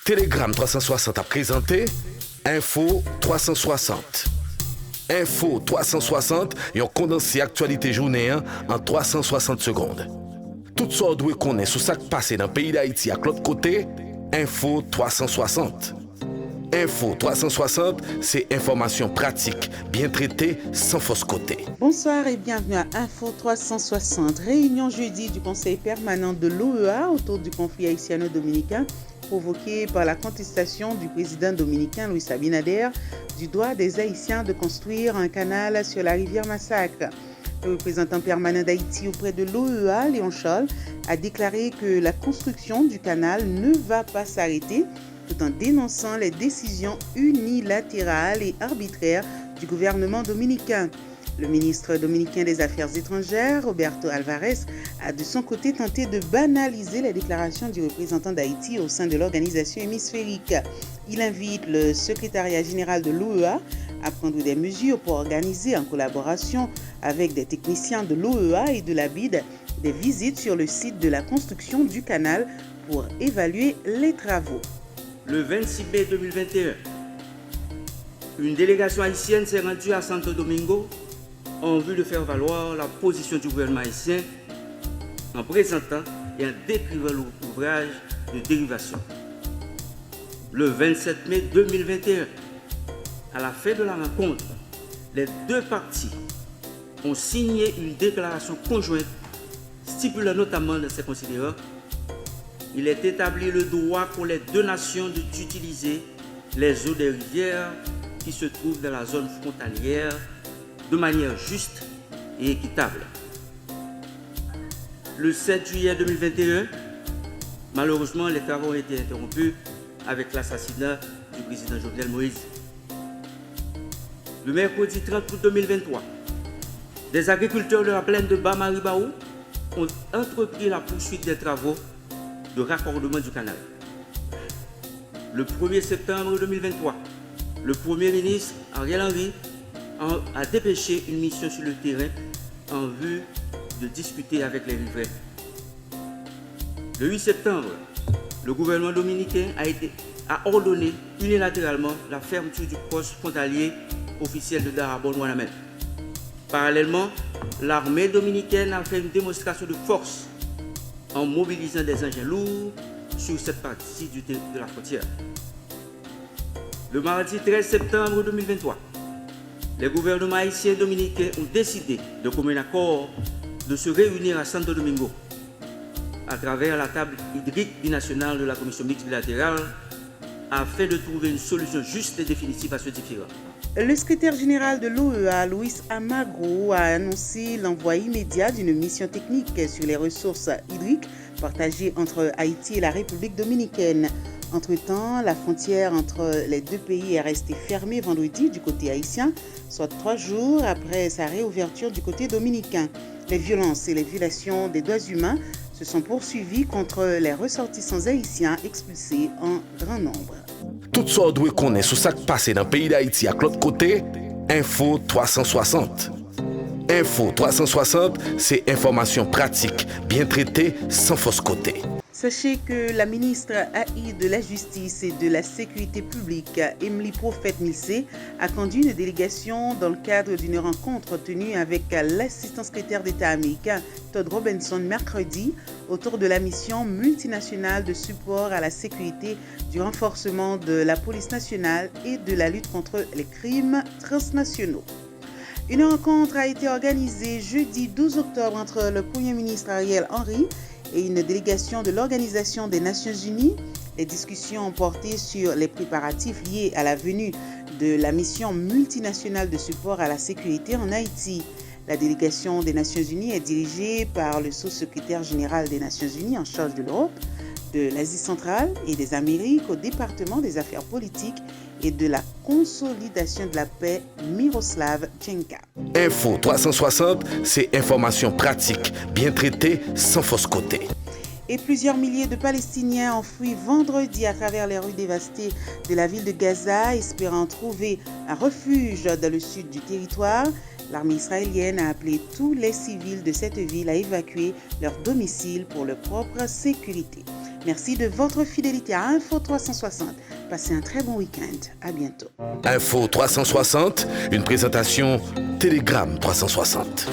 Telegram 360 a présenté Info 360. Info 360, yon condensé actualité journée en 360 secondes. Tout ça doit connaître sur ce qui passe dans le pays d'Haïti à l'autre côté, Info 360. Info 360, c'est information pratique, bien traitée, sans fausse côté. Bonsoir et bienvenue à Info 360. Réunion jeudi du Conseil permanent de l'OEA autour du conflit haïtiano-dominicain provoqué par la contestation du président dominicain Luis Abinader du droit des Haïtiens de construire un canal sur la rivière Massacre. Le représentant permanent d'Haïti auprès de l'OEA, Léon Charles, a déclaré que la construction du canal ne va pas s'arrêter, tout en dénonçant les décisions unilatérales et arbitraires du gouvernement dominicain. Le ministre dominicain des Affaires étrangères, Roberto Alvarez, a de son côté tenté de banaliser les déclarations du représentant d'Haïti au sein de l'organisation hémisphérique. Il invite le secrétariat général de l'OEA à prendre des mesures pour organiser, en collaboration avec des techniciens de l'OEA et de la BID, des visites sur le site de la construction du canal pour évaluer les travaux. Le 26 mai 2021, une délégation haïtienne s'est rendue à Santo Domingo en vue de faire valoir la position du gouvernement haïtien en présentant et en décrivant l'ouvrage de dérivation. Le 27 mai 2021, à la fin de la rencontre, les deux parties ont signé une déclaration conjointe stipulant notamment dans ces considérants: il est établi le droit pour les deux nations d'utiliser les eaux des rivières qui se trouvent dans la zone frontalière de manière juste et équitable. Le 7 juillet 2021, malheureusement, les travaux ont été interrompus avec l'assassinat du président Jovenel Moïse. Le mercredi 30 août 2023, des agriculteurs de la plaine de Bas-Maribaou ont entrepris la poursuite des travaux de raccordement du canal. Le 1er septembre 2023, le Premier ministre Ariel Henry a dépêché une mission sur le terrain en vue de discuter avec les riverains. Le 8 septembre, le gouvernement dominicain a ordonné unilatéralement la fermeture du poste frontalier officiel de Darabon-Ouanamène. Parallèlement, l'armée dominicaine a fait une démonstration de force en mobilisant des engins lourds sur cette partie de la frontière. Le mardi 13 septembre 2023, les gouvernements haïtiens et dominicains ont décidé de commun accord de se réunir à Santo Domingo à travers la table hydrique binationale de la commission mixte bilatérale afin de trouver une solution juste et définitive à ce différend. Le secrétaire général de l'OEA, Luis Almagro, a annoncé l'envoi immédiat d'une mission technique sur les ressources hydriques partagées entre Haïti et la République dominicaine. Entre-temps, la frontière entre les deux pays est restée fermée vendredi du côté haïtien, soit 3 jours après sa réouverture du côté dominicain. Les violences et les violations des droits humains se sont poursuivies contre les ressortissants haïtiens expulsés en grand nombre. Tout ça doit connaître sur ce qui passe dans le pays d'Haïti à l'autre côté, Info 360. Info 360, c'est information pratique, bien traitée, sans fausse côté. Sachez que la ministre AI de la Justice et de la Sécurité publique, Emily Prophète-Nissé, a conduit une délégation dans le cadre d'une rencontre tenue avec l'assistant secrétaire d'État américain Todd Robinson mercredi autour de la mission multinationale de support à la sécurité, du renforcement de la police nationale et de la lutte contre les crimes transnationaux. Une rencontre a été organisée jeudi 12 octobre entre le Premier ministre Ariel Henry et une délégation de l'Organisation des Nations Unies. Les discussions ont porté sur les préparatifs liés à la venue de la mission multinationale de support à la sécurité en Haïti. La délégation des Nations Unies est dirigée par le sous-secrétaire général des Nations Unies en charge de l'Europe, de l'Asie centrale et des Amériques au département des affaires politiques et de la consolidation de la paix, Miroslav Tchenka. Info 360, c'est information pratique, bien traitée, sans fausse côté. Et plusieurs milliers de Palestiniens ont fui vendredi à travers les rues dévastées de la ville de Gaza, espérant trouver un refuge dans le sud du territoire. L'armée israélienne a appelé tous les civils de cette ville à évacuer leur domicile pour leur propre sécurité. Merci de votre fidélité à Info 360. Passez un très bon week-end. À bientôt. Info 360, une présentation Télégramme 360.